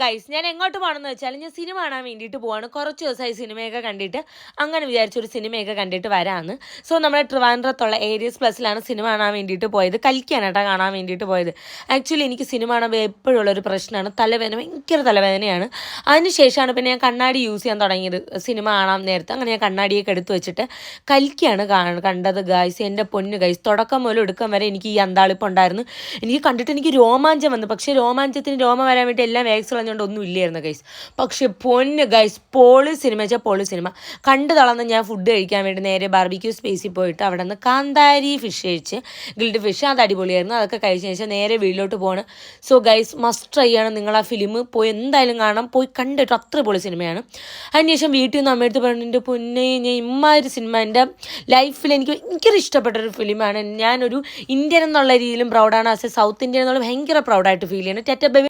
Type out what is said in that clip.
Guys, ഞാൻ എങ്ങോട്ട് പോകണമെന്ന് വെച്ചാൽ ഞാൻ സിനിമ കാണാൻ വേണ്ടിയിട്ട് പോവാണ്. കുറച്ച് ദിവസമായി സിനിമയൊക്കെ കണ്ടിട്ട് അങ്ങനെ വിചാരിച്ചൊരു സിനിമയൊക്കെ കണ്ടിട്ട് വരാമെന്ന്. സോ നമ്മുടെ ട്രിവാൻഡ്രത്തുള്ള ഏരിയസ് പ്ലസിലാണ് സിനിമ കാണാൻ വേണ്ടിയിട്ട് പോയത്. കലിക്കാനായിട്ടാണ് കാണാൻ വേണ്ടിയിട്ട് പോയത്. ആക്ച്വലി എനിക്ക് സിനിമ കാണുമ്പോൾ എപ്പോഴുള്ളൊരു പ്രശ്നമാണ് തലവേദന, ഭയങ്കര തലവേദനയാണ്. അതിന് ശേഷമാണ് പിന്നെ ഞാൻ കണ്ണാടി യൂസ് ചെയ്യാൻ തുടങ്ങിയത് സിനിമ കാണാൻ നേരത്തെ. അങ്ങനെ ഞാൻ കണ്ണാടിയൊക്കെ എടുത്ത് വെച്ചിട്ട് കലിക്കാണ് കണ്ടത് ഗൈസ്. എൻ്റെ പൊന്ന് ഗൈസ്, തുടക്കം മുതൽ ഒടുക്കം വരെ എനിക്ക് ഈ അന്താളിപ്പം ഉണ്ടായിരുന്നു. എനിക്ക് കണ്ടിട്ട് എനിക്ക് രോമാഞ്ചം വന്നു. പക്ഷേ രോമാഞ്ചത്തിന് രോമം വരാൻ വേണ്ടി എല്ലാം വേക്സ് കളഞ്ഞുകൊണ്ട് ഒന്നും ഇല്ലായിരുന്നു ഗൈസ്. പക്ഷെ പൊന്ന് ഗൈസ്, പോളി സിനിമ വെച്ചാൽ പോളി സിനിമ. കണ്ടു തളർന്ന് ഞാൻ ഫുഡ് കഴിക്കാൻ വേണ്ടി നേരെ ബാർബിക്യൂ സ്പേസിൽ പോയിട്ട് അവിടെ നിന്ന് കാന്താരി ഫിഷ് കഴിച്ച്, ഗ്രിൽഡ് ഫിഷ്, അത് അടിപൊളിയായിരുന്നു. അതൊക്കെ കഴിച്ചതിന് ശേഷം നേരെ വീട്ടിലോട്ട് പോകണം. സോ ഗൈസ്, മസ്റ്റ് ട്രൈ ആണ് നിങ്ങൾ ആ ഫിലിം. പോയി എന്തായാലും കാണാം, പോയി കണ്ടിട്ട് അത്ര പൊളി സിനിമയാണ്. അതിനുശേഷം വീട്ടിൽ നിന്ന് അമ്മയടുത്ത് പറഞ്ഞു, എൻ്റെ പൊന്നെ, ഞാൻ ഇമ്മാതിരി സിനിമ എൻ്റെ ലൈഫിൽ എനിക്കൊരു ഇഷ്ടപ്പെട്ടൊരു ഫിലിമാണ്. ഞാനൊരു ഇന്ത്യൻ എന്നുള്ള രീതിയിലും പ്രൗഡാണ്. ആസ് എ സൗത്ത് ഇന്ത്യൻ എന്നുള്ള ഭയങ്കര പ്രൗഡായിട്ട് ഫീൽ ചെയ്യുന്നത്. ടാറ്റ ബൈ.